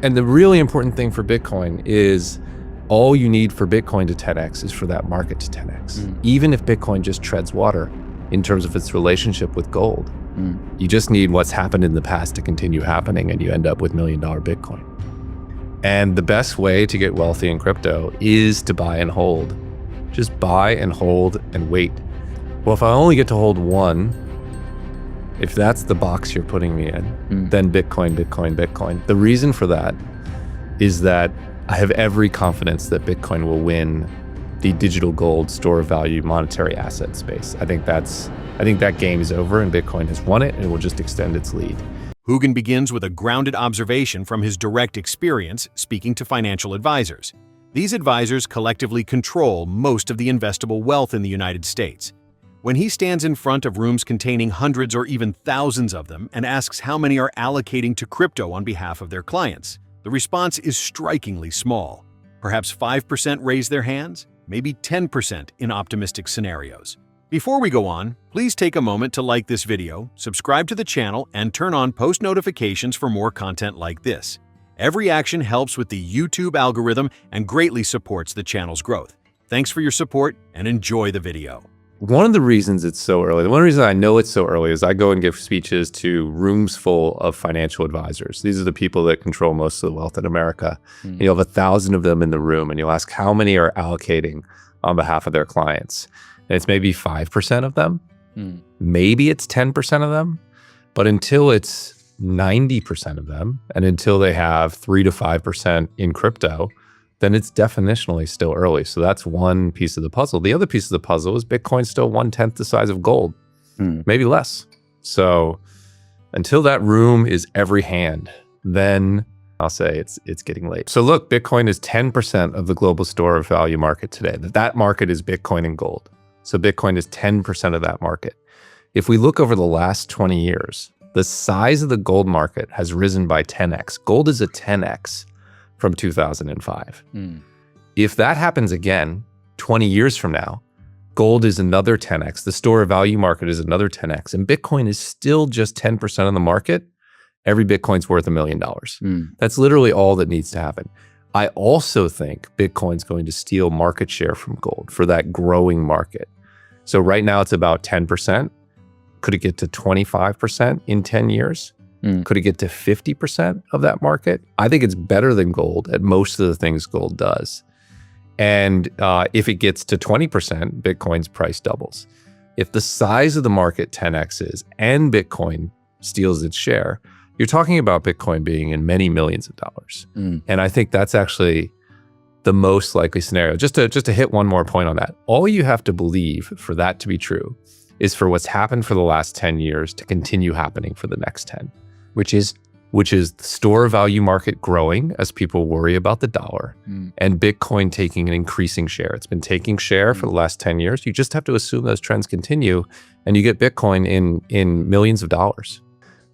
And the really important thing for Bitcoin is all you need for Bitcoin to 10x is for that market to 10x. Even if Bitcoin just treads water in terms of its relationship with gold, you just need what's happened in the past to continue happening, and you end up with $1 million Bitcoin. And the best way to get wealthy in crypto is to buy and hold. Just buy and hold and wait. Well, if I only get to hold one, if that's the box you're putting me in, then Bitcoin, Bitcoin, Bitcoin. The reason for that is that I have every confidence that Bitcoin will win the digital gold store of value monetary asset space. I think that game is over, and Bitcoin has won it, and will just extend its lead. Hougan begins with a grounded observation from his direct experience speaking to financial advisors. These advisors collectively control most of the investable wealth in the United States. When he stands in front of rooms containing hundreds or even thousands of them and asks how many are allocating to crypto on behalf of their clients, the response is strikingly small. Perhaps 5% raise their hands, maybe 10% in optimistic scenarios. Before we go on, please take a moment to like this video, subscribe to the channel, and turn on post notifications for more content like this. Every action helps with the YouTube algorithm and greatly supports the channel's growth. Thanks for your support, and enjoy the video. One of the reasons it's so early, one reason I know it's so early is I go and give speeches to rooms full of financial advisors. These are the people that control most of the wealth in America. You'll have 1,000 of them in the room, and you'll ask how many are allocating on behalf of their clients. And it's maybe 5% of them, maybe it's 10% of them, but until it's 90% of them, and until they have 3 to 5% in crypto, then it's definitionally still early. So that's one piece of the puzzle. The other piece of the puzzle is Bitcoin's still 1/10 the size of gold, maybe less. So until that room is every hand, then I'll say it's getting late. So look, Bitcoin is 10% of the global store of value market today. That market is Bitcoin and gold. So Bitcoin is 10% of that market. If we look over the last 20 years, the size of the gold market has risen by 10x. Gold is a 10x from 2005. If that happens again, 20 years from now, gold is another 10x. The store of value market is another 10x. And Bitcoin is still just 10% of the market. Every Bitcoin's worth $1 million. That's literally all that needs to happen. I also think Bitcoin's going to steal market share from gold for that growing market. So right now it's about 10%. Could it get to 25% in 10 years? Could it get to 50% of that market? I think it's better than gold at most of the things gold does. And if it gets to 20%, Bitcoin's price doubles. If the size of the market 10x's and Bitcoin steals its share, you're talking about Bitcoin being in many millions of dollars. And I think that's actually the most likely scenario. Just to hit one more point on that, all you have to believe for that to be true is for what's happened for the last 10 years to continue happening for the next 10. Which is the store value market growing as people worry about the dollar, and Bitcoin taking an increasing share. It's been taking share for the last 10 years. You just have to assume those trends continue, and you get Bitcoin in millions of dollars.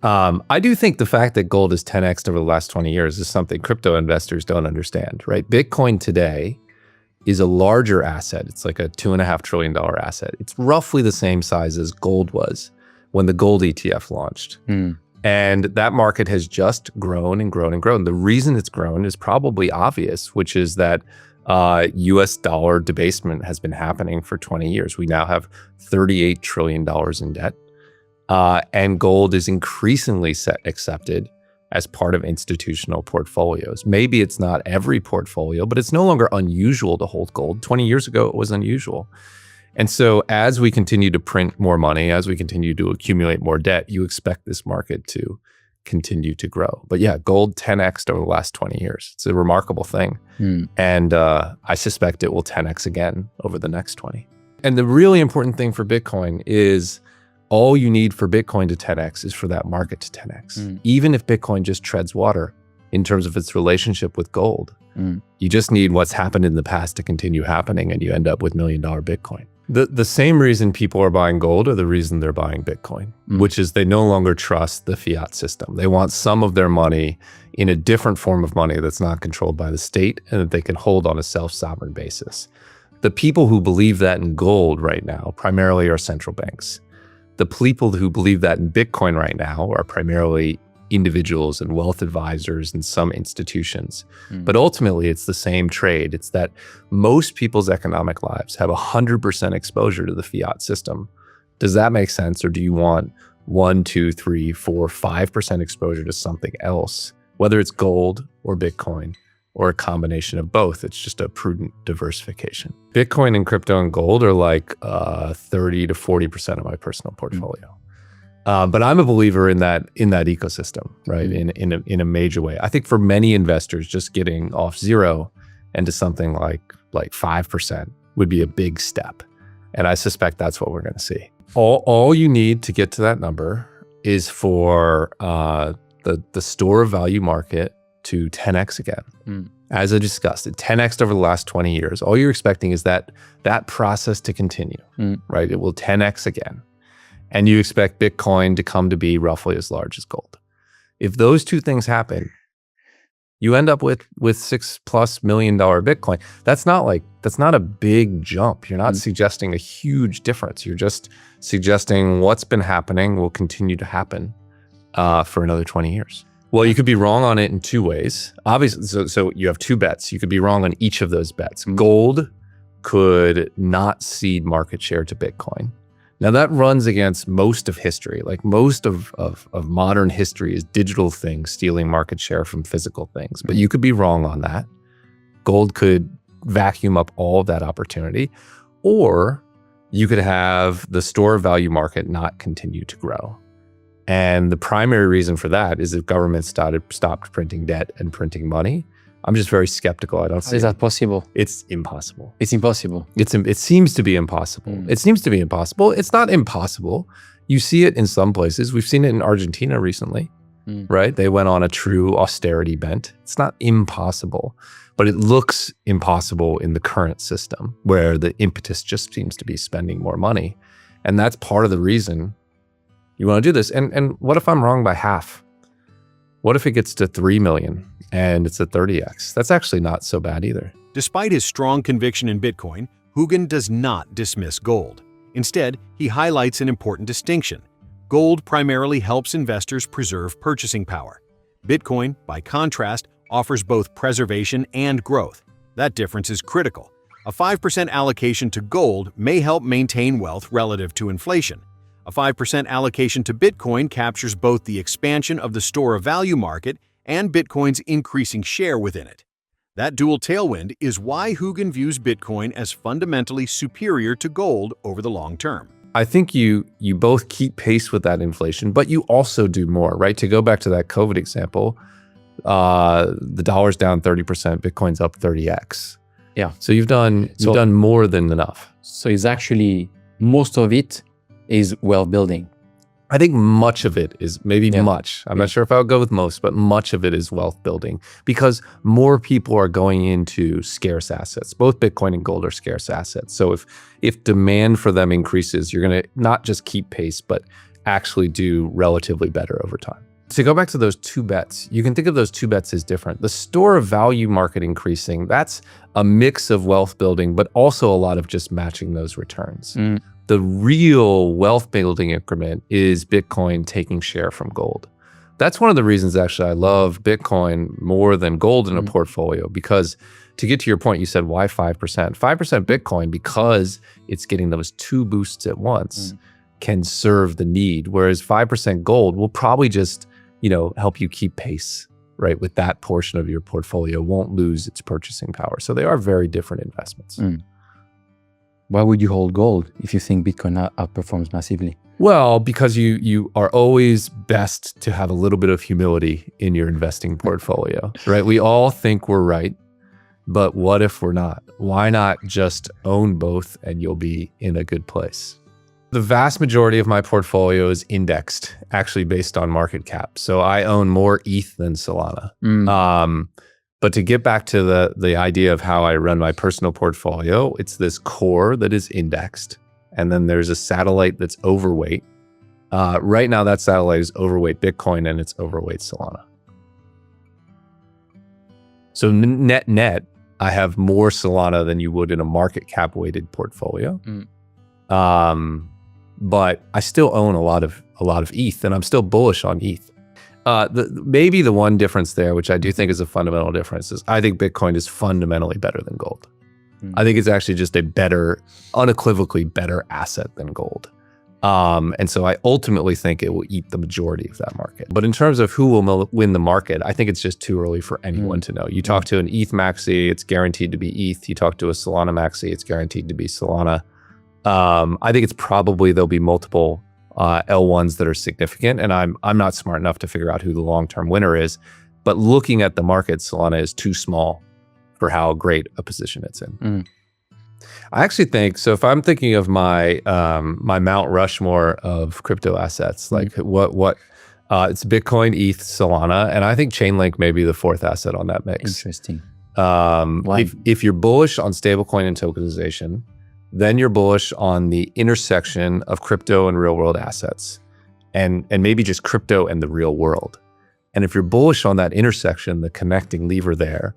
I do think the fact that gold is 10x over the last 20 years is something crypto investors don't understand, right? Bitcoin today is a larger asset. It's like a $2.5 trillion asset. It's roughly the same size as gold was when the gold ETF launched. And that market has just grown and grown and grown. The reason it's grown is probably obvious, which is that US dollar debasement has been happening for 20 years. We now have $38 trillion in debt. And gold is increasingly accepted as part of institutional portfolios. Maybe it's not every portfolio, but it's no longer unusual to hold gold. 20 years ago, it was unusual. And so as we continue to print more money, as we continue to accumulate more debt, you expect this market to continue to grow. But yeah, gold 10x'd over the last 20 years. It's a remarkable thing. And I suspect it will 10x again over the next 20. And the really important thing for Bitcoin is all you need for Bitcoin to 10x is for that market to 10x. Even if Bitcoin just treads water in terms of its relationship with gold, you just need what's happened in the past to continue happening, and you end up with $1 million Bitcoin. The same reason people are buying gold are the reason they're buying Bitcoin, which is they no longer trust the fiat system. They want some of their money in a different form of money that's not controlled by the state and that they can hold on a self-sovereign basis. The people who believe that in gold right now primarily are central banks. The people who believe that in Bitcoin right now are primarily individuals and wealth advisors and some institutions. But ultimately, it's the same trade. It's that most people's economic lives have 100% exposure to the fiat system. Does that make sense? Or do you want 1, 2, 3, 4, 5% exposure to something else, whether it's gold or Bitcoin or a combination of both? It's just a prudent diversification. Bitcoin and crypto and gold are like 30 to 40% of my personal portfolio. But I'm a believer in that ecosystem, right? In a major way. I think for many investors, just getting off zero into something like 5% would be a big step. And I suspect that's what we're going to see. All you need to get to that number is for the store of value market to 10x again. As I discussed, it 10x'd over the last 20 years. All you're expecting is that process to continue, right? It will 10x again. And you expect Bitcoin to come to be roughly as large as gold. If those two things happen, you end up with $6+ million Bitcoin. That's not a big jump. You're not suggesting a huge difference. You're just suggesting what's been happening will continue to happen for another 20 years. Well, you could be wrong on it in two ways. Obviously, so you have two bets. You could be wrong on each of those bets. Gold could not cede market share to Bitcoin. Now that runs against most of history. Like most of modern history is digital things stealing market share from physical things. But you could be wrong on that. Gold could vacuum up all of that opportunity. Or you could have the store of value market not continue to grow. And the primary reason for that is if governments stopped printing debt and printing money. I'm just very skeptical. I don't see. How is that possible? It's impossible. It's impossible. It seems to be impossible. It seems to be impossible. It's not impossible. You see it in some places. We've seen it in Argentina recently, right? They went on a true austerity bent. It's not impossible, but it looks impossible in the current system where the impetus just seems to be spending more money. And that's part of the reason you want to do this. And what if I'm wrong by half? What if it gets to 3 million and it's a 30x? That's actually not so bad either. Despite his strong conviction in Bitcoin, Hougan does not dismiss gold. Instead, he highlights an important distinction. Gold primarily helps investors preserve purchasing power. Bitcoin, by contrast, offers both preservation and growth. That difference is critical. A 5% allocation to gold may help maintain wealth relative to inflation. A 5% allocation to Bitcoin captures both the expansion of the store of value market and Bitcoin's increasing share within it. That dual tailwind is why Hougan views Bitcoin as fundamentally superior to gold over the long term. I think you both keep pace with that inflation, but you also do more, right? To go back to that COVID example, the dollar's down 30%, Bitcoin's up 30x. Yeah. So you've done more than enough. So it's actually most of it is wealth building. I think much of it is, much. I'm not sure if I would go with most, but much of it is wealth building because more people are going into scarce assets. Both Bitcoin and gold are scarce assets. So if demand for them increases, you're going to not just keep pace, but actually do relatively better over time. To go back to those two bets, you can think of those two bets as different. The store of value market increasing, that's a mix of wealth building, but also a lot of just matching those returns. The real wealth building increment is Bitcoin taking share from gold. That's one of the reasons actually I love Bitcoin more than gold in a portfolio, because to get to your point, you said why 5%? 5% Bitcoin, because it's getting those two boosts at once, can serve the need. Whereas 5% gold will probably just, help you keep pace, right? With that portion of your portfolio, won't lose its purchasing power. So they are very different investments. Why would you hold gold if you think Bitcoin outperforms massively? Well, because you are always best to have a little bit of humility in your investing portfolio, right? We all think we're right, but what if we're not? Why not just own both and you'll be in a good place? The vast majority of my portfolio is indexed, actually based on market cap. So I own more ETH than Solana. But to get back to the idea of how I run my personal portfolio, it's this core that is indexed. And then there's a satellite that's overweight. Right now, that satellite is overweight Bitcoin and it's overweight Solana. So net, I have more Solana than you would in a market cap weighted portfolio. But I still own a lot of ETH, and I'm still bullish on ETH. Maybe the one difference there, which I do think is a fundamental difference, is I think Bitcoin is fundamentally better than gold. I think it's actually just a better, unequivocally better asset than gold. And so I ultimately think it will eat the majority of that market. But in terms of who will win the market, I think it's just too early for anyone to know. You talk to an ETH maxi, it's guaranteed to be ETH. You talk to a Solana maxi, it's guaranteed to be Solana. I think it's probably there'll be multiple L1s that are significant, and I'm not smart enough to figure out who the long-term winner is. But looking at the market, Solana is too small for how great a position it's in. I actually think, so if I'm thinking of my my Mount Rushmore of crypto assets, like it's Bitcoin, ETH, Solana, and I think Chainlink may be the fourth asset on that mix. Interesting. If you're bullish on stablecoin and tokenization, then you're bullish on the intersection of crypto and real world assets, and maybe just crypto and the real world. And if you're bullish on that intersection, the connecting lever there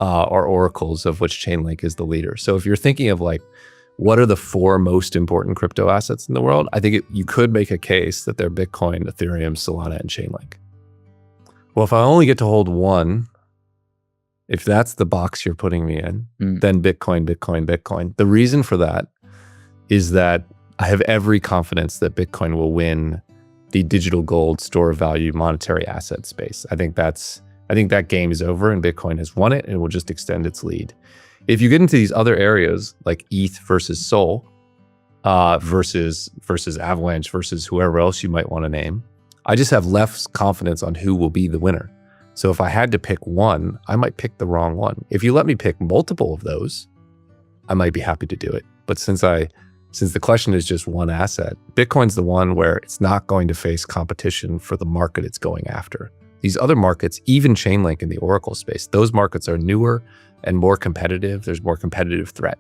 are oracles, of which Chainlink is the leader. So if you're thinking of like, what are the four most important crypto assets in the world? I think you could make a case that they're Bitcoin, Ethereum, Solana, and Chainlink. Well, if I only get to hold one, if that's the box you're putting me in, then Bitcoin, Bitcoin, Bitcoin. The reason for that is that I have every confidence that Bitcoin will win the digital gold store of value monetary asset space. I think that game is over and Bitcoin has won it, and it will just extend its lead. If you get into these other areas like ETH versus Sol, versus Avalanche versus whoever else you might want to name, I just have less confidence on who will be the winner. So if I had to pick one, I might pick the wrong one. If you let me pick multiple of those, I might be happy to do it. But since the question is just one asset, Bitcoin's the one where it's not going to face competition for the market it's going after. These other markets, even Chainlink in the Oracle space, those markets are newer and more competitive. There's more competitive threat.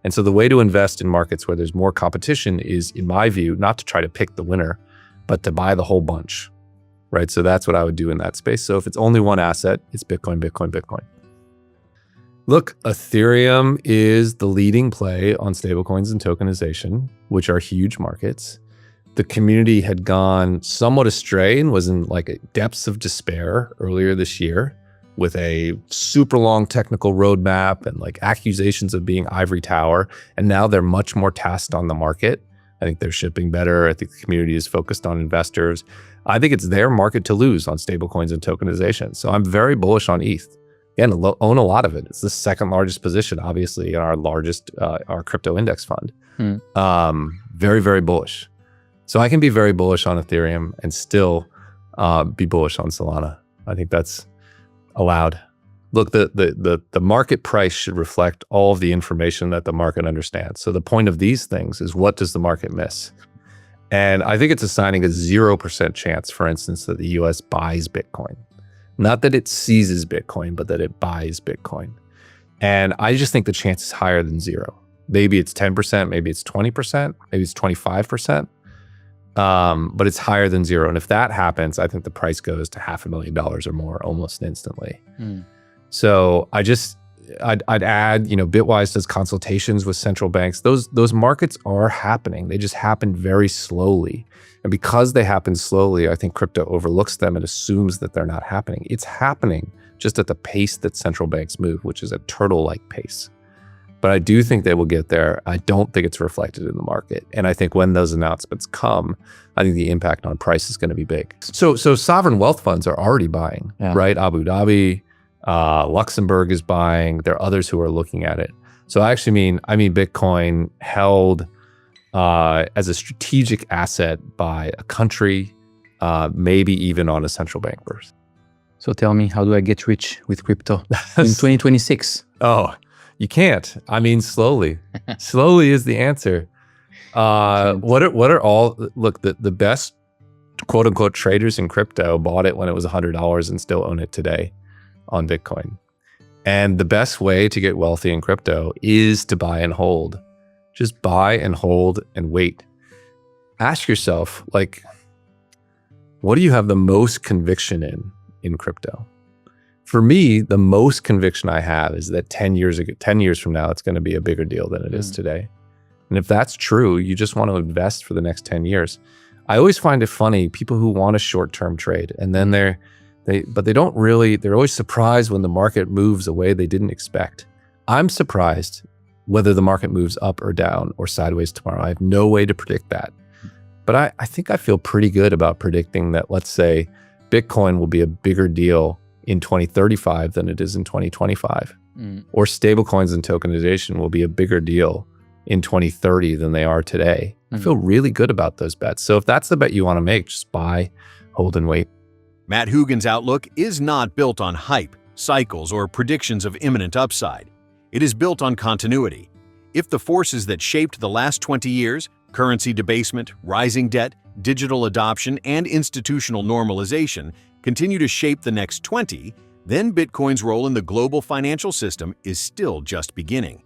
And so the way to invest in markets where there's more competition is, in my view, not to try to pick the winner, but to buy the whole bunch, right? So that's what I would do in that space. So if it's only one asset, it's Bitcoin, Bitcoin, Bitcoin. Look, Ethereum is the leading play on stablecoins and tokenization, which are huge markets. The community had gone somewhat astray and was in like depths of despair earlier this year with a super long technical roadmap and like accusations of being ivory tower. And now they're much more tasked on the market. I think they're shipping better. I think the community is focused on investors. I think it's their market to lose on stablecoins and tokenization. So I'm very bullish on ETH. Again, own a lot of it. It's the second largest position, obviously, in our largest, our crypto index fund. Very, very bullish. So I can be very bullish on Ethereum and still be bullish on Solana. I think that's allowed. Look, the market price should reflect all of the information that the market understands. So the point of these things is, what does the market miss? And I think it's assigning a 0% chance, for instance, that the US buys Bitcoin. Not that it seizes Bitcoin, but that it buys Bitcoin. And I just think the chance is higher than zero. Maybe it's 10%, maybe it's 20%, maybe it's 25%. But it's higher than zero. And if that happens, I think the price goes to $500,000 or more almost instantly. So I'd add, Bitwise does consultations with central banks. Those markets are happening. They just happen very slowly. And because they happen slowly, I think crypto overlooks them and assumes that they're not happening. It's happening just at the pace that central banks move, which is a turtle-like pace. But I do think they will get there. I don't think it's reflected in the market. And I think when those announcements come, I think the impact on price is going to be big. So sovereign wealth funds are already buying, right? Abu Dhabi, Luxembourg is buying. There are others who are looking at it. So I mean Bitcoin held as a strategic asset by a country, maybe even on a central bank burst. So tell me, how do I get rich with crypto in 2026? Oh, you can't. I mean, slowly. Slowly is the answer. What are all, look, the best quote unquote traders in crypto bought it when it was $100 and still own it today on Bitcoin. And the best way to get wealthy in crypto is to buy and hold. Just buy and hold and wait. Ask yourself, like, what do you have the most conviction in crypto? For me, the most conviction I have is that 10 years from now, it's going to be a bigger deal than it is today. And if that's true, you just want to invest for the next 10 years. I always find it funny, people who want a short-term trade, and then they're always surprised when the market moves a way they didn't expect. I'm surprised whether the market moves up or down or sideways tomorrow. I have no way to predict that. But I think I feel pretty good about predicting that, let's say, Bitcoin will be a bigger deal in 2035 than it is in 2025. Or stablecoins and tokenization will be a bigger deal in 2030 than they are today. I feel really good about those bets. So if that's the bet you want to make, just buy, hold, and wait. Matt Hougan's outlook is not built on hype, cycles, or predictions of imminent upside. It is built on continuity. If the forces that shaped the last 20 years, currency debasement, rising debt, digital adoption, and institutional normalization, continue to shape the next 20, then Bitcoin's role in the global financial system is still just beginning.